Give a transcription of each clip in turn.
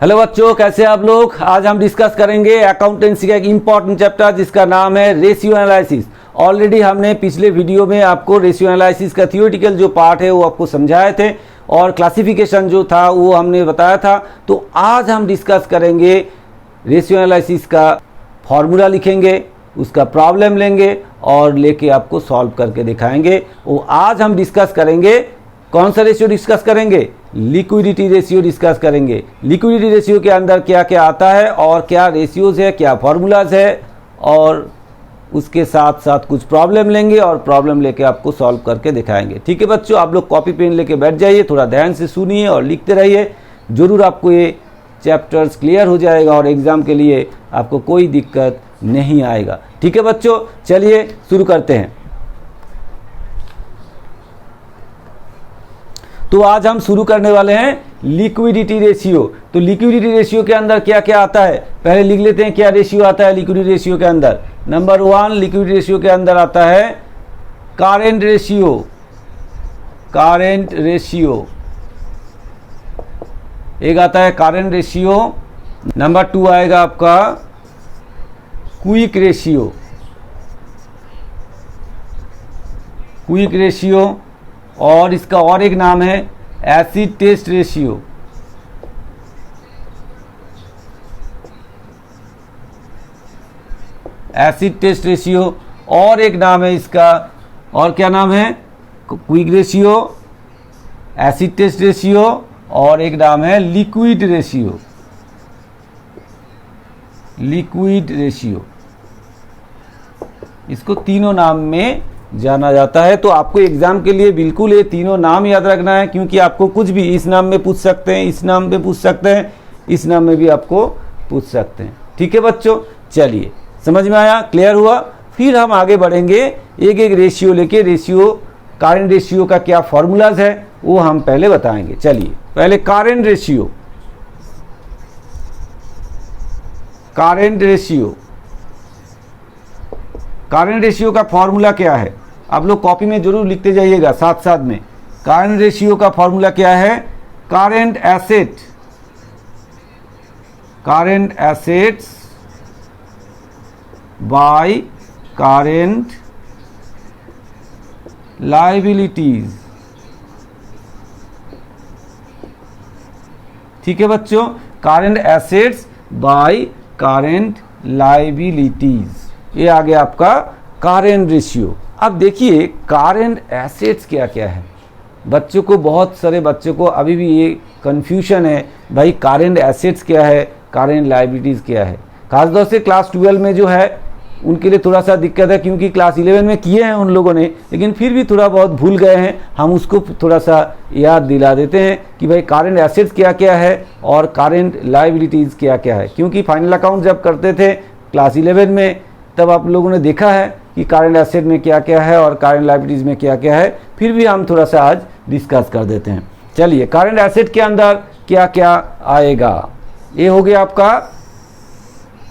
Hello बच्चों, कैसे आप लोग। आज हम डिस्कस करेंगे अकाउंटेंसी का एक इम्पॉर्टेंट चैप्टर जिसका नाम है रेशियो एनालिसिस। ऑलरेडी हमने पिछले वीडियो में आपको रेशियो एनालिसिस का थियोरेटिकल जो पार्ट है वो आपको समझाए थे और क्लासिफिकेशन जो था वो हमने बताया था। तो आज हम डिस्कस करेंगे रेशियो एनालिसिस का फॉर्मूला, लिखेंगे, उसका प्रॉब्लम लेंगे और लेके आपको सॉल्व करके दिखाएंगे। वो आज हम डिस्कस करेंगे, कौन सा रेशियो डिस्कस करेंगे? लिक्विडिटी रेशियो डिस्कस करेंगे। लिक्विडिटी रेशियो के अंदर क्या क्या आता है और क्या रेशियोज है, क्या फॉर्मूलाज है, और उसके साथ साथ कुछ प्रॉब्लम लेंगे और प्रॉब्लम लेके आपको सॉल्व करके दिखाएंगे। ठीक है बच्चों, आप लोग कॉपी पेन लेके बैठ जाइए, थोड़ा ध्यान से सुनिए और लिखते रहिए। जरूर आपको ये चैप्टर्स क्लियर हो जाएगा और एग्जाम के लिए आपको कोई दिक्कत नहीं आएगा। ठीक है बच्चों, चलिए शुरू करते हैं। तो आज हम शुरू करने वाले हैं लिक्विडिटी रेशियो। तो लिक्विडिटी रेशियो के अंदर क्या क्या आता है पहले लिख लेते हैं। क्या रेशियो आता है लिक्विडिटी रेशियो के अंदर? नंबर 1 लिक्विडिटी रेशियो के अंदर आता है करेंट रेशियो। करेंट रेशियो एक आता है करेंट रेशियो। नंबर 2 आएगा आपका क्विक रेशियो। क्विक रेशियो और इसका और एक नाम है acid test ratio. Acid test ratio और एक नाम है इसका, और क्या नाम है? Quick ratio, acid test ratio और एक नाम है लिक्विड रेशियो। लिक्विड रेशियो, इसको तीनों नाम में जाना जाता है। तो आपको एग्जाम के लिए बिल्कुल ये तीनों नाम याद रखना है, क्योंकि आपको कुछ भी इस नाम में पूछ सकते हैं, इस नाम में पूछ सकते हैं, इस नाम में भी आपको पूछ सकते हैं। ठीक है बच्चों, चलिए समझ में आया, क्लियर हुआ। फिर हम आगे बढ़ेंगे एक एक रेशियो लेके। रेशियो, करेंट रेशियो का क्या फॉर्मूलाज है वो हम पहले बताएंगे। चलिए पहले current ratio. Current ratio, current ratio का फॉर्मूला क्या है? आप लोग कॉपी में जरूर लिखते जाइएगा साथ साथ में। करेंट रेशियो का फॉर्मूला क्या है? Current asset, current assets bye current liabilities. ठीक है बच्चों, current assets bye current liabilities, ये आ गया आपका करेंट रेशियो। अब देखिए करेंट एसेट्स क्या क्या है। बच्चों को, बहुत सारे बच्चों को अभी भी ये कंफ्यूजन है, भाई करेंट एसेट्स क्या है, करेंट लायबिलिटीज क्या है। खासतौर से क्लास 12 में जो है उनके लिए थोड़ा सा दिक्कत है, क्योंकि क्लास 11 में किए हैं उन लोगों ने, लेकिन फिर भी थोड़ा बहुत भूल गए हैं। हम उसको थोड़ा सा याद दिला देते हैं कि भाई करेंट एसेट्स क्या क्या है और करेंट लायबिलिटीज क्या क्या है। क्योंकि फाइनल अकाउंट जब करते थे क्लास 11 में, तब आप लोगों ने देखा है कि करेंट एसेट में क्या क्या है और करेंट लायबिलिटीज में क्या क्या है। फिर भी हम थोड़ा सा आज डिस्कस कर देते हैं। चलिए, करेंट एसेट के अंदर क्या क्या आएगा? ये हो गया आपका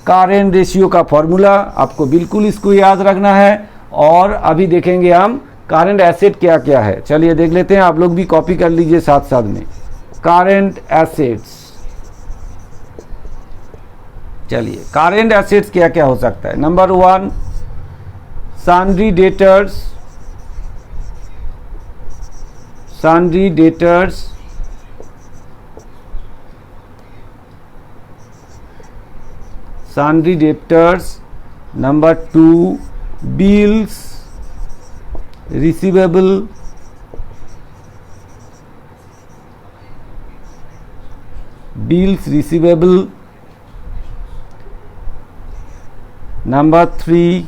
करेंट रेशियो का फॉर्मूला। आपको बिल्कुल इसको याद रखना है। और अभी देखेंगे हम करेंट एसेट क्या क्या है। चलिए देख लेते हैं, आप लोग भी कॉपी कर लीजिए साथ साथ में। करेंट एसेट्स, चलिए करेंट एसेट्स क्या क्या हो सकता है? Number 1 sundry debtors. Sundry debtors, sundry debtors. Number 2 bills receivable. Bills receivable. Number 3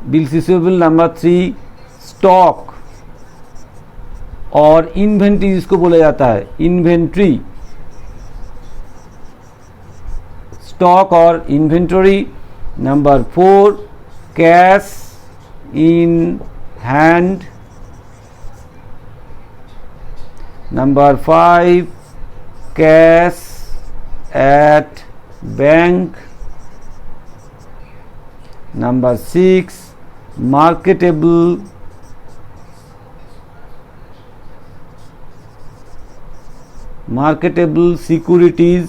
bills receivable. Number 3 stock और इन्वेंट्री, जिसको बोला जाता है इन्वेंट्री। स्टॉक और inventory. Number 4 cash in hand. Number 5 cash at bank. Number 6 marketable marketable securities,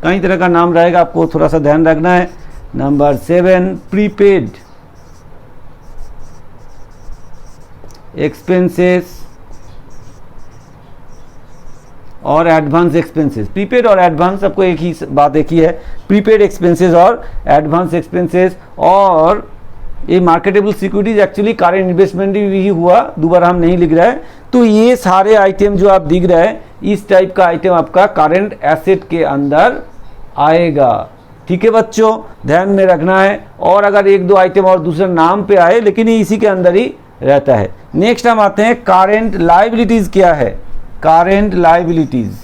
कई तरह का नाम रहेगा, आपको थोड़ा सा ध्यान रखना है। नंबर 7 प्रीपेड एक्सपेंसेस और एडवांस एक्सपेंसेस। प्रीपेड और एडवांस सबको एक ही बात एक ही है, प्रीपेड एक्सपेंसेस और एडवांस एक्सपेंसेस। और ये marketable securities actually current investment भी हुआ, दोबारा हम नहीं लिख रहे हैं। तो ये सारे आइटम जो आप दिख रहे हैं, इस टाइप का आइटम आपका करेंट एसेट के अंदर आएगा। ठीक है बच्चों, ध्यान में रखना है। और अगर एक दो आइटम और दूसरे नाम पे आए, लेकिन ये इसी के अंदर ही रहता है। नेक्स्ट हम आते हैं करेंट लायबिलिटीज क्या है। करेंट लायबिलिटीज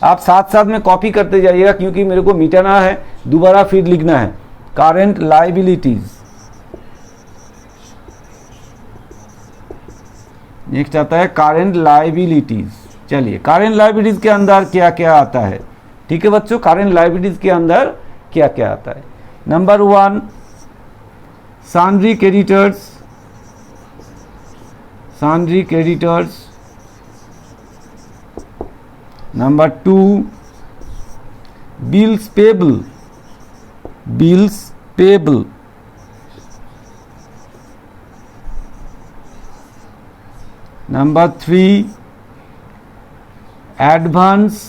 आप साथ साथ में कॉपी करते जाइएगा, क्योंकि मेरे को मिटाना है, दोबारा फिर लिखना है। करेंट लायबिलिटीज, नेक्स्ट आता है करेंट लायबिलिटीज। चलिए, करेंट लायबिलिटीज के अंदर क्या क्या आता है। ठीक है बच्चों, करेंट लायबिलिटीज के अंदर क्या क्या आता है। Number 1 sundry creditors, sundry creditors. Number 2 bills payable, bills payable. Number 3 advance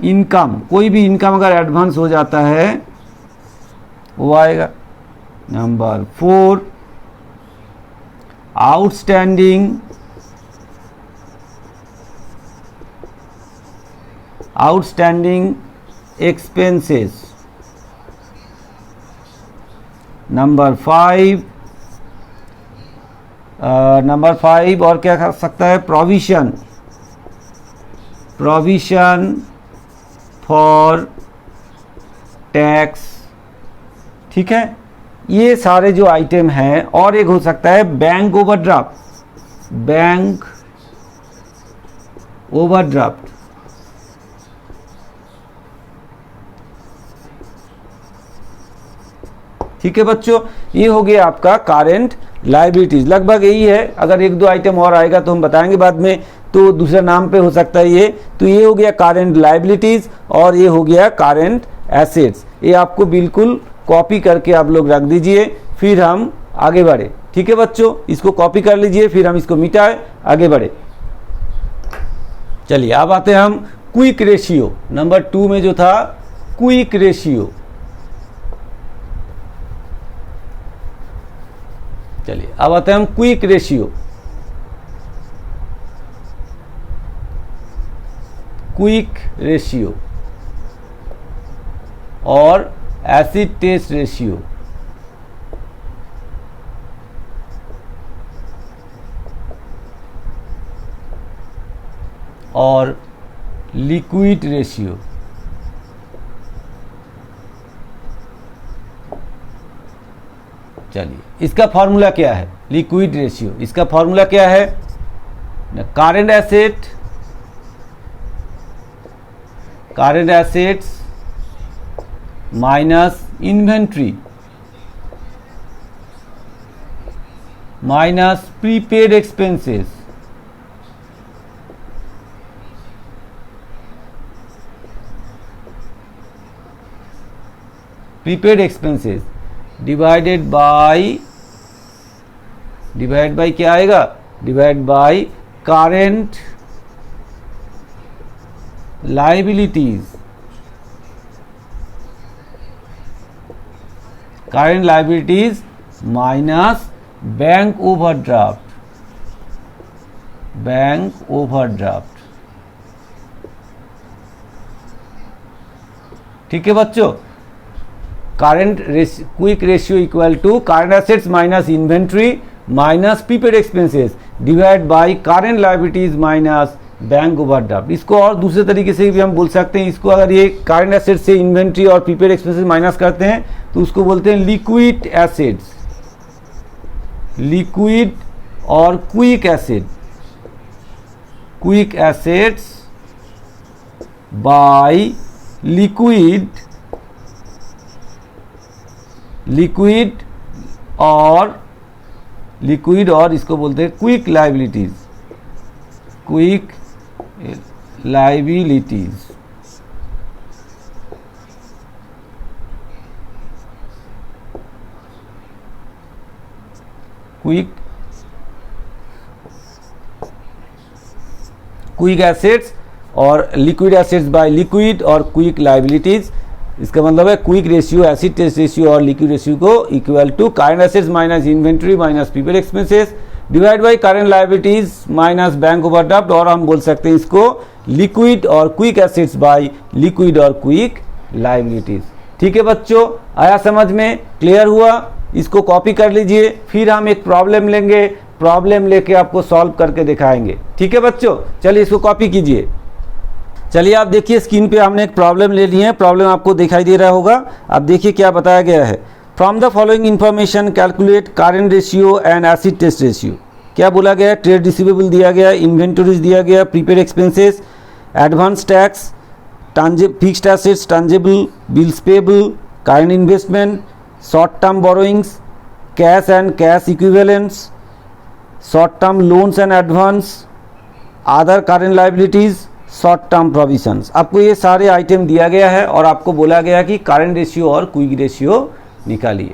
income, कोई भी इनकम अगर एडवांस हो जाता है वो आएगा। Number 4 outstanding, outstanding expenses. Number 5 और क्या कर सकता है, प्रोविजन, प्रोविजन फॉर टैक्स। ठीक है, ये सारे जो आइटम हैं। और एक हो सकता है बैंक ओवरड्राफ्ट, बैंक ओवरड्राफ्ट। ठीक है बच्चों, ये हो गया आपका करेंट लायबिलिटीज। लगभग यही है, अगर एक दो आइटम और आएगा तो हम बताएंगे बाद में, तो दूसरे नाम पे हो सकता है ये। तो ये हो गया करेंट लायबिलिटीज और ये हो गया करेंट एसेट्स। ये आपको बिल्कुल कॉपी करके आप लोग रख दीजिए, फिर हम आगे बढ़े। ठीक है बच्चों, इसको कॉपी कर लीजिए, फिर हम इसको मिटाए, आगे बढ़े। चलिए, अब आते हैं हम क्विक रेशियो। नंबर 2 में जो था क्विक रेशियो। चलिए, अब आते हैं हम क्विक रेशियो। क्विक रेशियो और एसिड टेस्ट रेशियो। और लिक्विड रेशियो। चलिए, इसका फॉर्मूला क्या है, लिक्विड रेशियो। इसका फॉर्मूला क्या है, current asset, current assets minus inventory minus prepaid expenses prepaid expenses divide by क्या आएगा, divide by current liabilities, current liabilities minus bank overdraft, bank overdraft. ठीक है बच्चों, current quick ratio equal to current assets minus inventory minus prepaid expenses divide by current liabilities minus bank overdraft. इसको और दूसरे तरीके से भी हम बोल सकते हैं, इसको अगर ये करंट एसेट्स से इन्वेंट्री और प्रीपेड एक्सपेंसेस माइनस करते हैं तो उसको बोलते हैं लिक्विड एसेट्स, लिक्विड और quick asset, quick assets by liquid, liquid और लिक्विड और इसको बोलते हैं quick liabilities, quick liabilities. Quick assets और लिक्विड एसेट्स बाय लिक्विड और क्विक लाइबिलिटीज। इसका मतलब है quick ratio, acid test ratio और लिक्विड रेशियो को equal to current assets minus inventory minus prepaid expenses divide by current liabilities minus bank overdraft, और हम बोल सकते हैं इसको लिक्विड और क्विक एसेट्स बाय लिक्विड और क्विक लाइबिलिटीज। ठीक है बच्चों, आया समझ में? क्लियर हुआ? इसको कॉपी कर लीजिए, फिर हम एक प्रॉब्लम लेंगे, प्रॉब्लम लेके आपको सॉल्व करके दिखाएंगे। ठीक है बच्चों, चलिए इसको कॉपी कीजिए। चलिए आप देखिए स्क्रीन पे हमने एक प्रॉब्लम ले ली है, प्रॉब्लम आपको दिखाई दे रहा होगा। आप देखिए क्या बताया गया है। From the following information calculate current ratio and acid test ratio. क्या बोला गया है? ट्रेड रिसीवेबल दिया गया, इन्वेंटरीज दिया गया, prepaid expenses, advance tax, fixed assets, tangible, bills payable, current investment, short term borrowings, cash and cash equivalents, short term loans and advance, other current liabilities, short term provisions. आपको ये सारे item दिया गया है और आपको बोला गया कि करंट रेशियो और क्विक रेशियो निकालिए।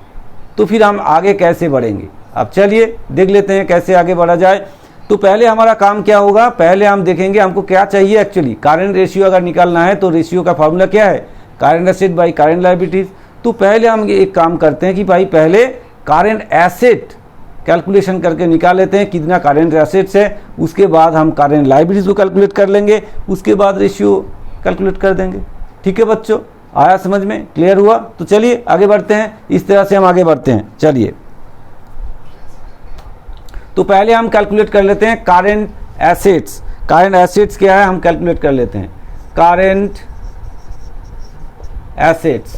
तो फिर हम आगे कैसे बढ़ेंगे? अब चलिए देख लेते हैं कैसे आगे बढ़ा जाए। तो पहले हमारा काम क्या होगा? पहले हम देखेंगे हमको क्या चाहिए एक्चुअली। करंट रेशियो अगर निकालना है तो रेशियो का फॉर्मूला क्या है? Current asset by current liabilities. तो पहले हम एक काम करते हैं कि भाई पहले करंट एसेट कैलकुलेशन करके निकाल लेते हैं कितना करंट एसेट्स है, उसके बाद हम करंट लाइबिलिटीज को कैलकुलेट कर लेंगे, उसके बाद रेशियो कैलकुलेट कर देंगे। ठीक है बच्चों, आया समझ में? क्लियर हुआ? तो चलिए आगे बढ़ते हैं, इस तरह से हम आगे बढ़ते हैं। चलिए तो पहले हम कैलकुलेट कर लेते हैं करंट एसेट्स। करंट एसेट्स क्या है हम कैलकुलेट कर लेते हैं। करंट एसेट्स,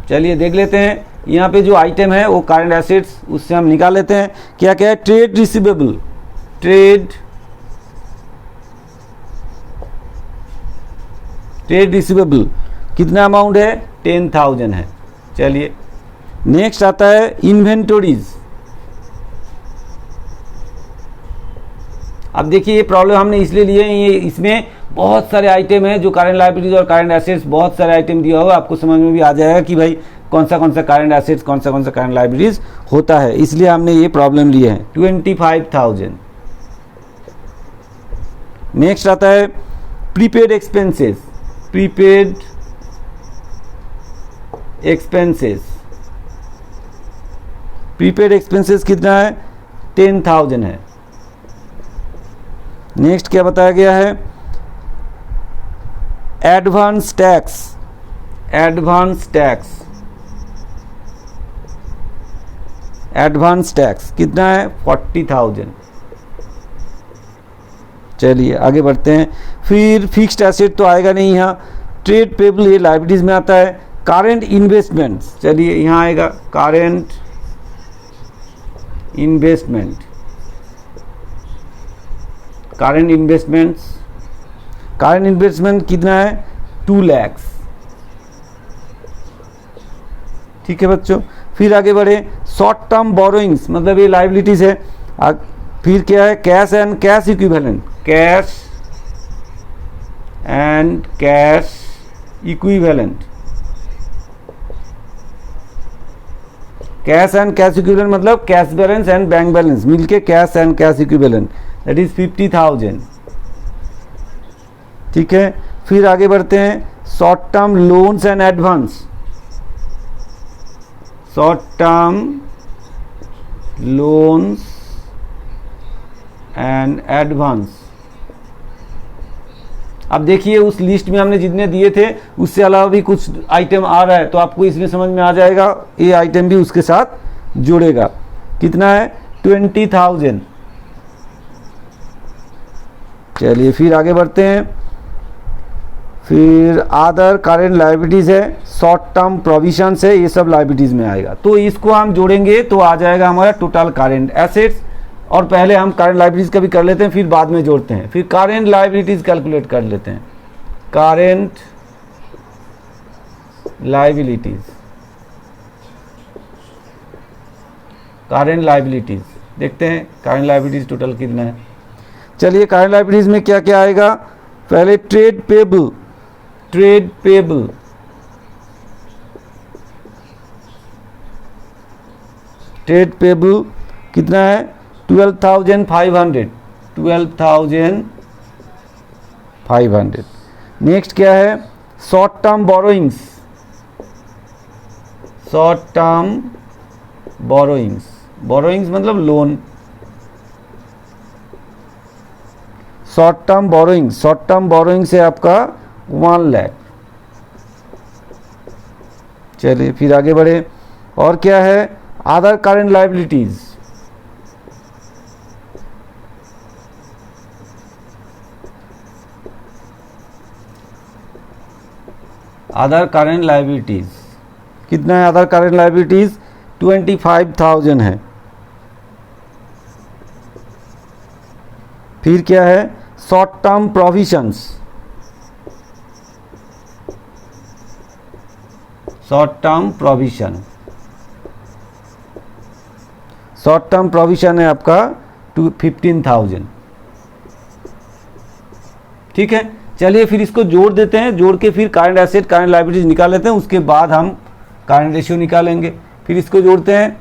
चलिए देख लेते हैं। यहाँ पे जो आइटम है वो करंट एसेट्स, उससे हम निकाल लेते हैं। क्या क्या है? ट्रेड रिसीवेबल, ट्रेड रिसीवेबल कितना अमाउंट है? 10,000 है। चलिए नेक्स्ट आता है इन्वेंटरीज। अब देखिए ये प्रॉब्लम हमने इसलिए लिए, ये इसमें बहुत सारे आइटम है जो करंट लायबिलिटीज और करंट एसेट्स, बहुत सारे आइटम दिया होगा, आपको समझ में भी आ जाएगा कि भाई कौन सा करंट एसेट्स कौन सा करंट लायबिलिटीज होता है, इसलिए हमने ये प्रॉब्लम लिए हैं। 25,000। नेक्स्ट आता है prepaid expenses. Prepaid expenses, prepaid expenses कितना है? 10,000 है। नेक्स्ट क्या बताया गया है? Advance tax, advance tax, advance tax कितना है? 40,000। चलिए आगे बढ़ते हैं। फिर फिक्स्ड एसेट तो आएगा नहीं यहाँ। ट्रेड पेबल ये लायबिलिटीज में आता है। करंट इन्वेस्टमेंट्स, चलिए यहाँ आएगा current investment, current investments, current investment कितना है? 2 लाख। ठीक है बच्चों, फिर आगे बढ़े। शॉर्ट टर्म बोरोइंग्स मतलब ये लायबिलिटीज है। फिर क्या है? Cash and cash equivalent, cash and cash equivalent, cash and cash equivalent मतलब cash balance and bank balance मिलके cash and cash equivalent, that is 50,000। ठीक है, फिर आगे बढ़ते हैं। Short term loans and advance, short term loans and advance. अब देखिए उस लिस्ट में हमने जितने दिए थे उससे अलावा भी कुछ आइटम आ रहा है, तो आपको इसमें समझ में आ जाएगा ये आइटम भी उसके साथ जुड़ेगा। कितना है? 20,000। चलिए फिर आगे बढ़ते हैं। फिर अदर करंट लायबिलिटीज है, शॉर्ट टर्म प्रोविजंस है, ये सब लायबिलिटीज में आएगा। तो इसको हम जोड़ेंगे तो आ जाएगा हमारा टोटल करंट एसेट्स। और पहले हम करंट लायबिलिटीज का भी कर लेते हैं, फिर बाद में जोड़ते हैं। फिर करंट लायबिलिटीज कैलकुलेट कर लेते हैं। Current liabilities, current liabilities. देखते हैं करेंट लायबिलिटीज टोटल कितना है। चलिए करेंट लायबिलिटीज में क्या क्या आएगा। पहले trade payable, trade payable, trade payable कितना है 12,500, 12,500। नेक्स्ट क्या है short term borrowings, short term borrowings, borrowings मतलब loan, short term borrowings, short term borrowings है आपका 1 लाख। चलिए फिर आगे बढ़े। और क्या है other current liabilities, other current liabilities कितना है, अदर करेंट लायबिलिटीज 25,000 है। फिर क्या है short term provisions, short term provision, short term provision है आपका 15,000। ठीक है, चलिए फिर इसको जोड़ देते हैं, जोड़ के फिर करंट एसेट करंट लायबिलिटीज निकाल लेते हैं, उसके बाद हम करंट रेशियो निकालेंगे। फिर इसको जोड़ते हैं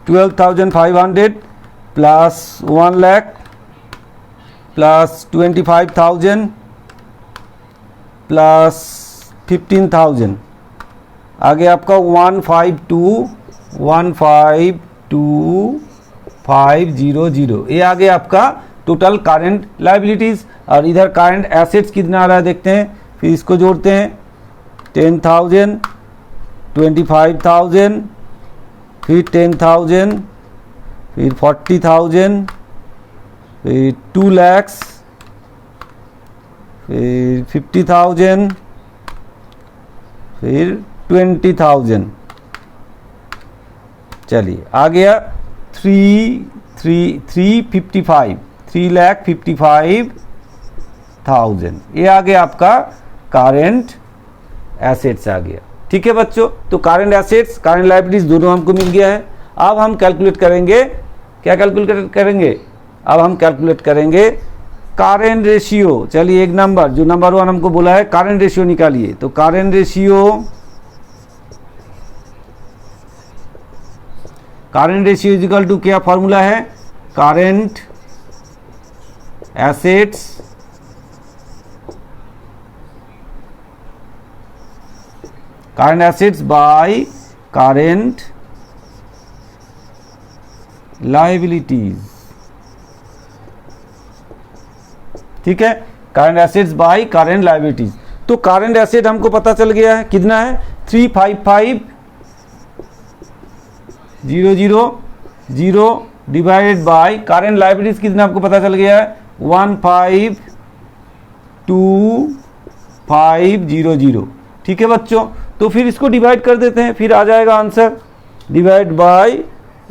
12,500 प्लस 1 लाख प्लस 25,000 प्लस 15,000, आगे आपका 152,500, ये आगे आपका टोटल करंट लायबिलिटीज। और इधर करंट एसेट्स कितना आ रहा है देखते हैं। फिर इसको जोड़ते हैं 10,000, 25,000, फिर 10,000, फिर 40,000, फिर 2 lakhs, फिर 50,000, फिर 20,000। चलिए आ गया 3,55,000, ये आ गया आपका करंट एसेट्स आ गया। ठीक है बच्चों, तो करंट एसेट्स करंट लायबिलिटीज दोनों हमको मिल गया है। अब हम कैलकुलेट करेंगे, क्या कैलकुलेट करेंगे, अब हम कैलकुलेट करेंगे करंट रेशियो। चलिए एक नंबर, जो नंबर 1 हमको बोला है करंट रेशियो निकालिए। तो current ratio, current ratio is equal to क्या फॉर्मूला है, current assets current assets by current liabilities. ठीक है, current assets by current liabilities. तो करंट एसेट हमको पता चल गया है कितना है 355,000 डिवाइडेड बाय करंट लायबिलिटीज कितना आपको पता चल गया है 152,500। ठीक है बच्चों, तो फिर इसको डिवाइड कर देते हैं, फिर आ जाएगा आंसर डिवाइड बाय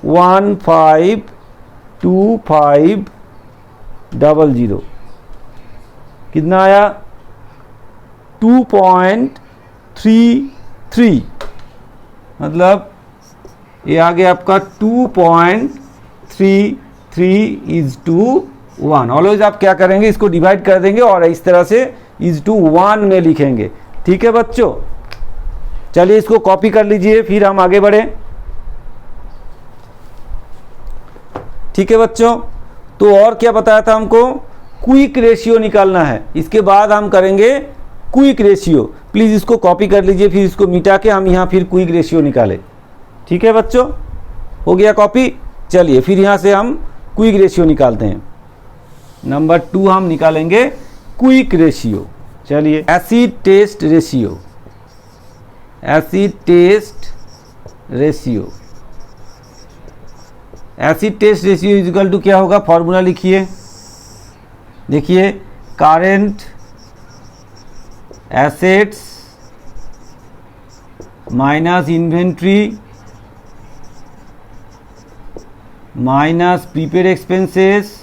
152,500, कितना आया 2.33, मतलब ये आ गया आपका 2.33:1। ऑलवेज आप क्या करेंगे, इसको डिवाइड कर देंगे और इस तरह से (1) में लिखेंगे। ठीक है बच्चों, चलिए इसको कॉपी कर लीजिए, फिर हम आगे बढ़े। ठीक है बच्चों, तो और क्या बताया था हमको, क्विक रेशियो निकालना है। इसके बाद हम करेंगे क्विक रेशियो। प्लीज इसको कॉपी कर लीजिए, फिर इसको मिटा के हम यहाँ फिर क्विक रेशियो निकालें। ठीक है बच्चों, हो गया कॉपी। चलिए फिर यहाँ से हम क्विक रेशियो निकालते हैं। नंबर 2 हम निकालेंगे क्विक रेशियो। चलिए acid test ratio, acid test ratio, acid test ratio is equal to क्या होगा, फॉर्मूला लिखिए। देखिए current assets minus inventory minus prepaid expenses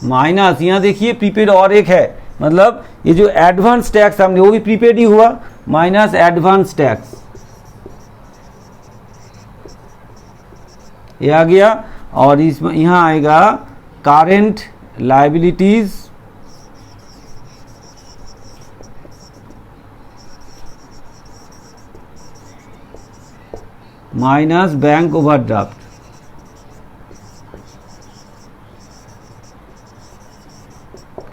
minus, यहाँ देखिए प्रीपेड और एक है, मतलब ये जो एडवांस टैक्स हमने वो भी प्रीपेड ही हुआ, माइनस एडवांस टैक्स, ये आ गया। और इसमें यहाँ आएगा current liabilities minus bank overdraft.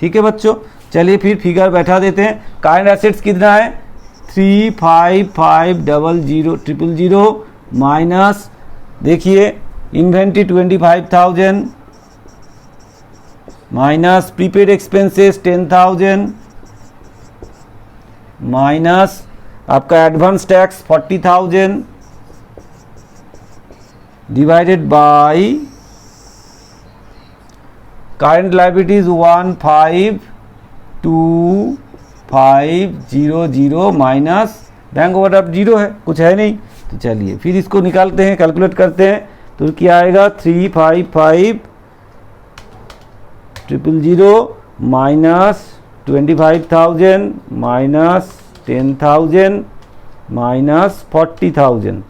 ठीक है बच्चों, चलिए फिर फिगर बैठा देते हैं। करेंट एसेट्स कितना है 3550000 माइनस, देखिए inventory 25,000 minus prepaid expenses 10,000 minus आपका advance tax 40,000 divided by current liabilities 152,500 minus bank overdraft 0 है, कुछ है नहीं। तो चलिए फिर इसको निकालते हैं, कैलकुलेट करते हैं। तो क्या आएगा 355,000 माइनस 25,000 माइनस 10,000 माइनस 40,000,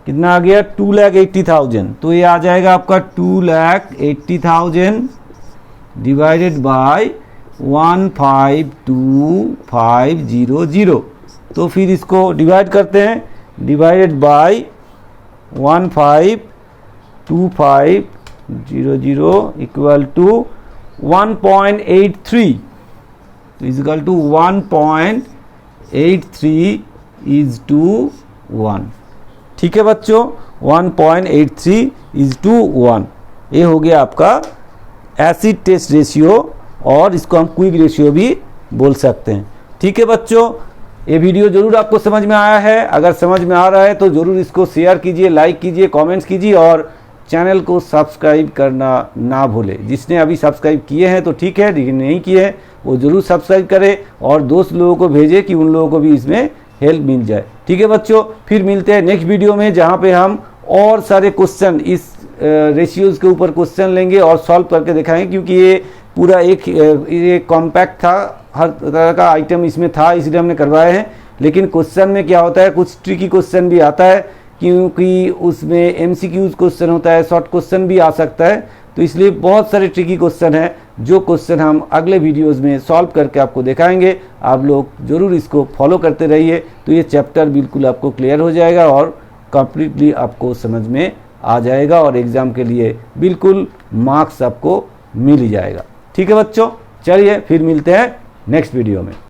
कितना आ गया 2,80,000। तो ये आ जाएगा आपका 2,80,000 डिवाइडेड बाय 152,500। तो फिर इसको डिवाइड करते हैं, डिवाइडेड बाय 152,500 इक्वल टू 1.83, तो इक्वल टू 1.83 इज टू 1। ठीक है बच्चों, 1.83 इज टू 1। ये हो गया आपका एसिड टेस्ट रेशियो, और इसको हम क्विक रेशियो भी बोल सकते हैं। ठीक है बच्चों, ये वीडियो जरूर आपको समझ में आया है। अगर समझ में आ रहा है तो जरूर इसको शेयर कीजिए, लाइक कीजिए, कमेंट्स कीजिए, और चैनल को सब्सक्राइब करना ना भूले। जिसने अभी सब्सक्राइब किए हैं तो ठीक है, लेकिन नहीं किए हैं वो जरूर सब्सक्राइब करें और दोस्त लोगों को भेजें कि उन लोगों को भी इसमें हेल्प मिल जाए। ठीक है बच्चों, फिर मिलते हैं नेक्स्ट वीडियो में, जहाँ पे हम और सारे क्वेश्चन इस रेशियोज के ऊपर क्वेश्चन लेंगे और सॉल्व करके दिखाएंगे, क्योंकि ये पूरा एक कॉम्पैक्ट था, हर तरह का आइटम इसमें था, इसलिए हमने करवाए हैं। लेकिन क्वेश्चन में क्या होता है, कुछ ट्रिकी क्वेश्चन भी आता है, क्योंकि उसमें एमसीक्यूज क्वेश्चन होता है, शॉर्ट क्वेश्चन भी आ सकता है। तो इसलिए बहुत सारे ट्रिकी क्वेश्चन हैं, जो क्वेश्चन हम अगले वीडियोस में सॉल्व करके आपको दिखाएंगे। आप लोग जरूर इसको फॉलो करते रहिए, तो ये चैप्टर बिल्कुल आपको क्लियर हो जाएगा और कंप्लीटली आपको समझ में आ जाएगा, और एग्ज़ाम के लिए बिल्कुल मार्क्स आपको मिल ही जाएगा। ठीक है बच्चों, चलिए फिर मिलते हैं नेक्स्ट वीडियो में।